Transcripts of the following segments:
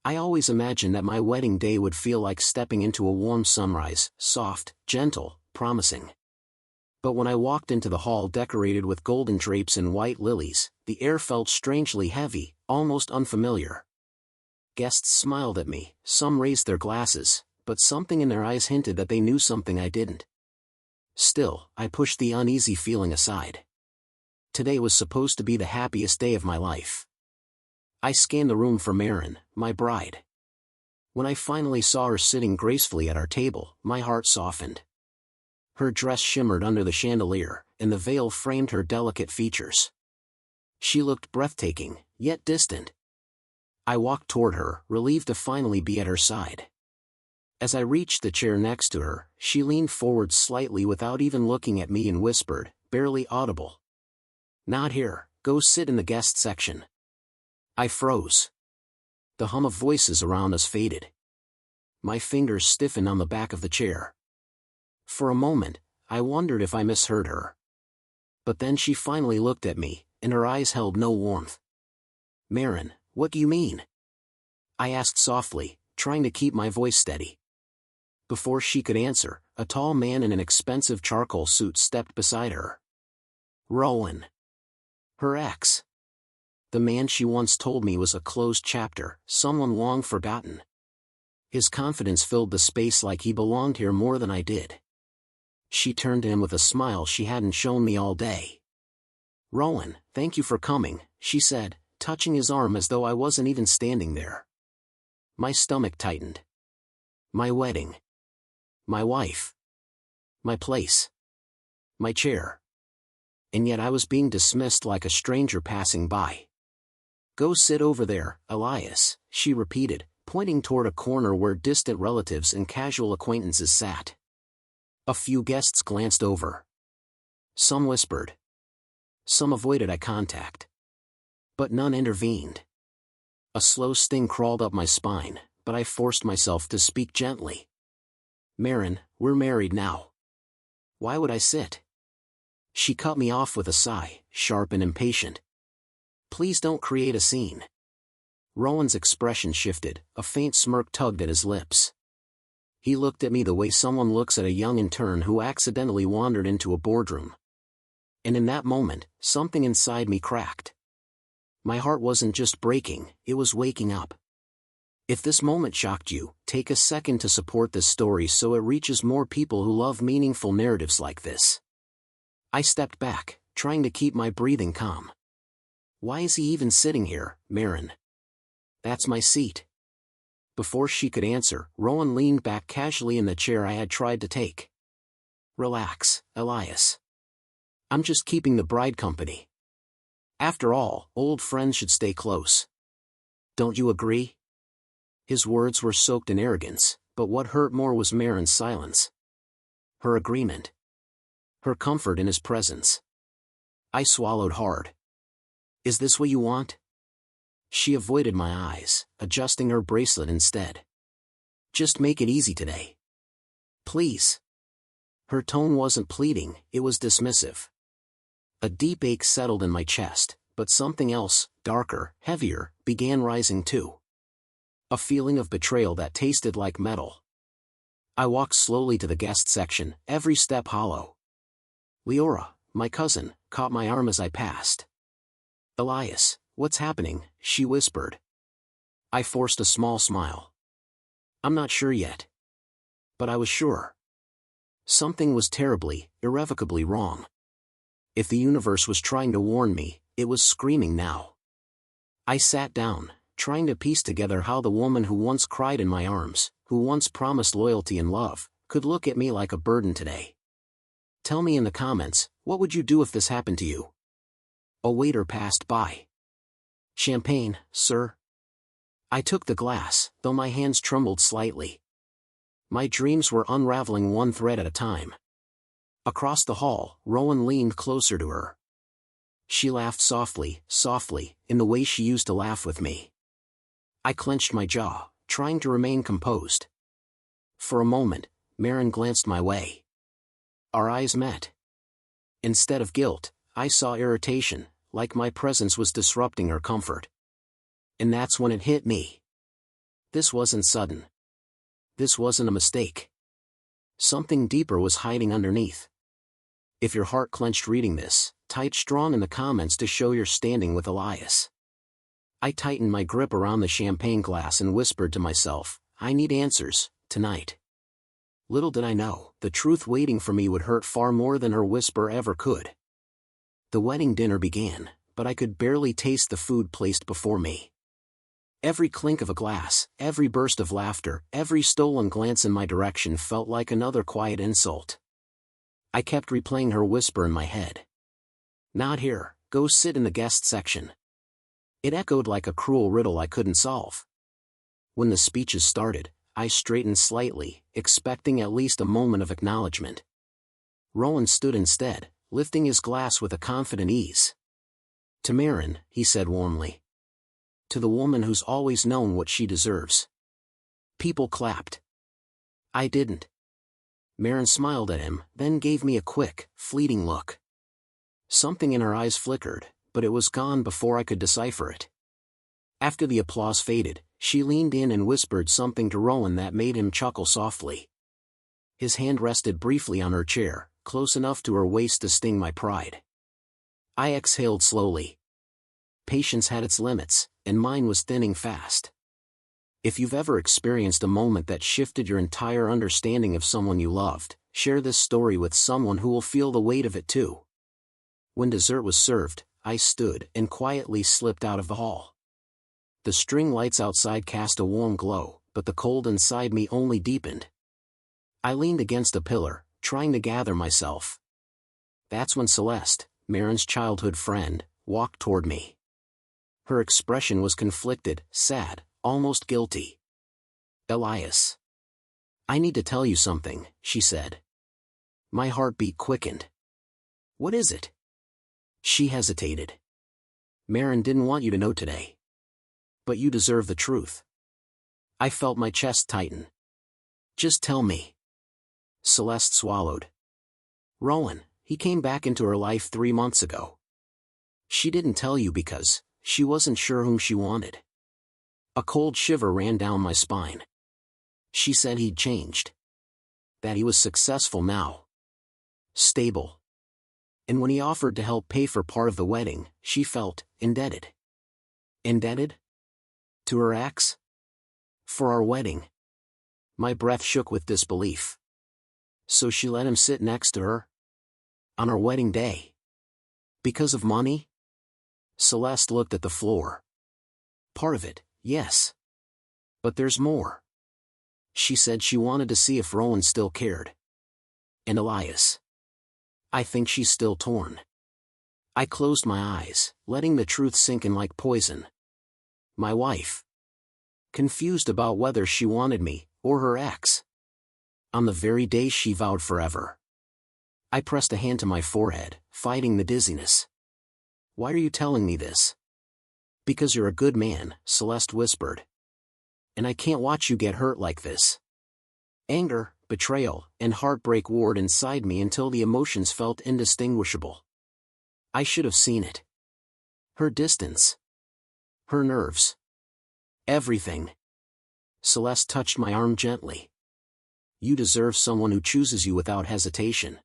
I always imagined that my wedding day would feel like stepping into a warm sunrise, soft, gentle, promising. But when I walked into the hall decorated with golden drapes and white lilies, the air felt strangely heavy, almost unfamiliar. Guests smiled at me, some raised their glasses, but something in their eyes hinted that they knew something I didn't. Still, I pushed the uneasy feeling aside. Today was supposed to be the happiest day of my life. I scanned the room for Marin, my bride. When I finally saw her sitting gracefully at our table, my heart softened. Her dress shimmered under the chandelier, and the veil framed her delicate features. She looked breathtaking, yet distant. I walked toward her, relieved to finally be at her side. As I reached the chair next to her, she leaned forward slightly without even looking at me and whispered, barely audible. "Not here, go sit in the guest section." I froze. The hum of voices around us faded. My fingers stiffened on the back of the chair. For a moment, I wondered if I misheard her. But then she finally looked at me, and her eyes held no warmth. "Marin, what do you mean?" I asked softly, trying to keep my voice steady. Before she could answer, a tall man in an expensive charcoal suit stepped beside her. Rowan. Her ex. The man she once told me was a closed chapter, someone long forgotten. His confidence filled the space like he belonged here more than I did. She turned to him with a smile she hadn't shown me all day. "Rowan, thank you for coming," she said, touching his arm as though I wasn't even standing there. My stomach tightened. My wedding. My wife. My place. My chair. And yet I was being dismissed like a stranger passing by. "Go sit over there, Elias," she repeated, pointing toward a corner where distant relatives and casual acquaintances sat. A few guests glanced over. Some whispered. Some avoided eye contact. But none intervened. A slow sting crawled up my spine, but I forced myself to speak gently. "Marin, we're married now. Why would I sit?" She cut me off with a sigh, sharp and impatient. "Please don't create a scene." Rowan's expression shifted, a faint smirk tugged at his lips. He looked at me the way someone looks at a young intern who accidentally wandered into a boardroom. And in that moment, something inside me cracked. My heart wasn't just breaking, it was waking up. If this moment shocked you, take a second to support this story so it reaches more people who love meaningful narratives like this. I stepped back, trying to keep my breathing calm. "Why is he even sitting here, Marin?" "That's my seat." Before she could answer, Rowan leaned back casually in the chair I had tried to take. "Relax, Elias. I'm just keeping the bride company. After all, old friends should stay close. Don't you agree?" His words were soaked in arrogance, but what hurt more was Marin's silence. Her agreement. Her comfort in his presence. I swallowed hard. "Is this what you want?" She avoided my eyes, adjusting her bracelet instead. "Just make it easy today. Please." Her tone wasn't pleading, it was dismissive. A deep ache settled in my chest, but something else, darker, heavier, began rising too. A feeling of betrayal that tasted like metal. I walked slowly to the guest section, every step hollow. Leora, my cousin, caught my arm as I passed. "Elias, what's happening?" she whispered. I forced a small smile. "I'm not sure yet." But I was sure. Something was terribly, irrevocably wrong. If the universe was trying to warn me, it was screaming now. I sat down, trying to piece together how the woman who once cried in my arms, who once promised loyalty and love, could look at me like a burden today. Tell me in the comments, what would you do if this happened to you? A waiter passed by. "Champagne, sir?" I took the glass, though my hands trembled slightly. My dreams were unraveling one thread at a time. Across the hall, Rowan leaned closer to her. She laughed softly, softly, in the way she used to laugh with me. I clenched my jaw, trying to remain composed. For a moment, Marin glanced my way. Our eyes met. Instead of guilt, I saw irritation, like my presence was disrupting her comfort. And that's when it hit me. This wasn't sudden. This wasn't a mistake. Something deeper was hiding underneath. If your heart clenched reading this, type strong in the comments to show you're standing with Elias. I tightened my grip around the champagne glass and whispered to myself, I need answers, tonight. Little did I know, the truth waiting for me would hurt far more than her whisper ever could. The wedding dinner began, but I could barely taste the food placed before me. Every clink of a glass, every burst of laughter, every stolen glance in my direction felt like another quiet insult. I kept replaying her whisper in my head. Not here, go sit in the guest section. It echoed like a cruel riddle I couldn't solve. When the speeches started, I straightened slightly, expecting at least a moment of acknowledgement. Rowan stood instead, lifting his glass with a confident ease. To Marin, he said warmly. To the woman who's always known what she deserves. People clapped. I didn't. Marin smiled at him, then gave me a quick, fleeting look. Something in her eyes flickered, but it was gone before I could decipher it. After the applause faded, she leaned in and whispered something to Rowan that made him chuckle softly. His hand rested briefly on her chair, close enough to her waist to sting my pride. I exhaled slowly. Patience had its limits, and mine was thinning fast. If you've ever experienced a moment that shifted your entire understanding of someone you loved, share this story with someone who will feel the weight of it too. When dessert was served, I stood and quietly slipped out of the hall. The string lights outside cast a warm glow, but the cold inside me only deepened. I leaned against a pillar, trying to gather myself. That's when Celeste, Marin's childhood friend, walked toward me. Her expression was conflicted, sad, almost guilty. Elias. I need to tell you something, she said. My heartbeat quickened. What is it? She hesitated. Marin didn't want you to know today. But you deserve the truth. I felt my chest tighten. Just tell me. Celeste swallowed. Rowan, he came back into her life 3 months ago. She didn't tell you because she wasn't sure whom she wanted. A cold shiver ran down my spine. She said he'd changed. That he was successful now. Stable. And when he offered to help pay for part of the wedding, she felt indebted. Indebted? To her ex? For our wedding. My breath shook with disbelief. So she let him sit next to her? On our wedding day? Because of money? Celeste looked at the floor. Part of it, yes. But there's more. She said she wanted to see if Rowan still cared. And Elias. I think she's still torn. I closed my eyes, letting the truth sink in like poison. My wife. Confused about whether she wanted me, or her ex. On the very day she vowed forever. I pressed a hand to my forehead, fighting the dizziness. Why are you telling me this? Because you're a good man, Celeste whispered. And I can't watch you get hurt like this. Anger, betrayal, and heartbreak warred inside me until the emotions felt indistinguishable. I should have seen it. Her distance. Her nerves. Everything. Celeste touched my arm gently. You deserve someone who chooses you without hesitation.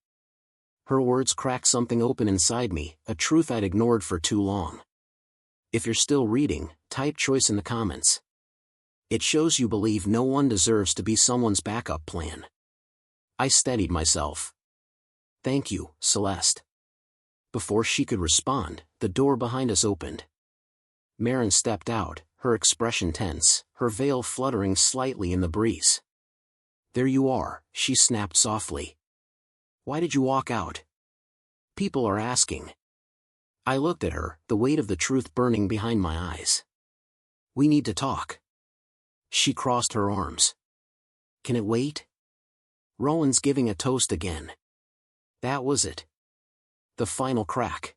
Her words cracked something open inside me, a truth I'd ignored for too long. If you're still reading, type choice in the comments. It shows you believe no one deserves to be someone's backup plan. I steadied myself. Thank you, Celeste. Before she could respond, the door behind us opened. Marin stepped out, her expression tense, her veil fluttering slightly in the breeze. There you are, she snapped softly. Why did you walk out? People are asking. I looked at her, the weight of the truth burning behind my eyes. We need to talk. She crossed her arms. Can it wait? Rowan's giving a toast again. That was it. The final crack.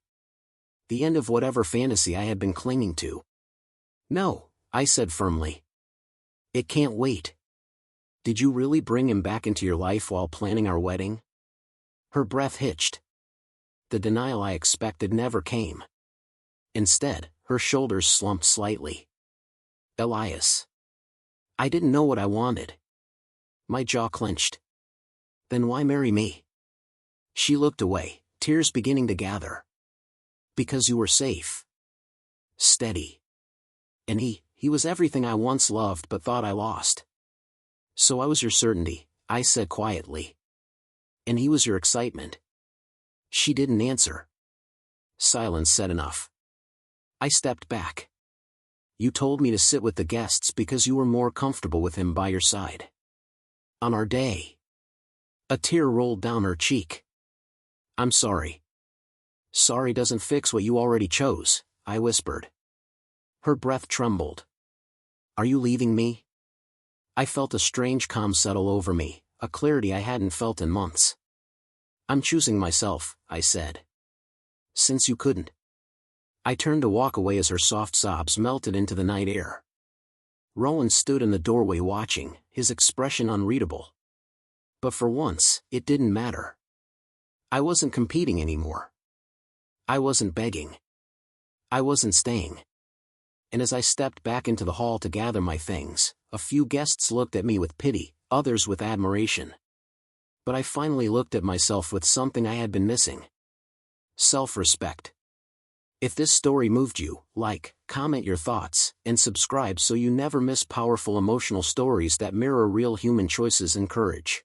The end of whatever fantasy I had been clinging to. No, I said firmly. It can't wait. Did you really bring him back into your life while planning our wedding? Her breath hitched. The denial I expected never came. Instead, her shoulders slumped slightly. Elias. I didn't know what I wanted. My jaw clenched. Then why marry me? She looked away, tears beginning to gather. Because you were safe. Steady. And he was everything I once loved but thought I lost. So I was your certainty, I said quietly. And he was your excitement. She didn't answer. Silence said enough. I stepped back. You told me to sit with the guests because you were more comfortable with him by your side. On our day. A tear rolled down her cheek. I'm sorry. Sorry doesn't fix what you already chose, I whispered. Her breath trembled. Are you leaving me? I felt a strange calm settle over me, a clarity I hadn't felt in months. I'm choosing myself, I said. Since you couldn't. I turned to walk away as her soft sobs melted into the night air. Rowan stood in the doorway watching, his expression unreadable. But for once, it didn't matter. I wasn't competing anymore. I wasn't begging. I wasn't staying. And as I stepped back into the hall to gather my things, a few guests looked at me with pity, others with admiration. But I finally looked at myself with something I had been missing. Self-respect. If this story moved you, like, comment your thoughts, and subscribe so you never miss powerful emotional stories that mirror real human choices and courage.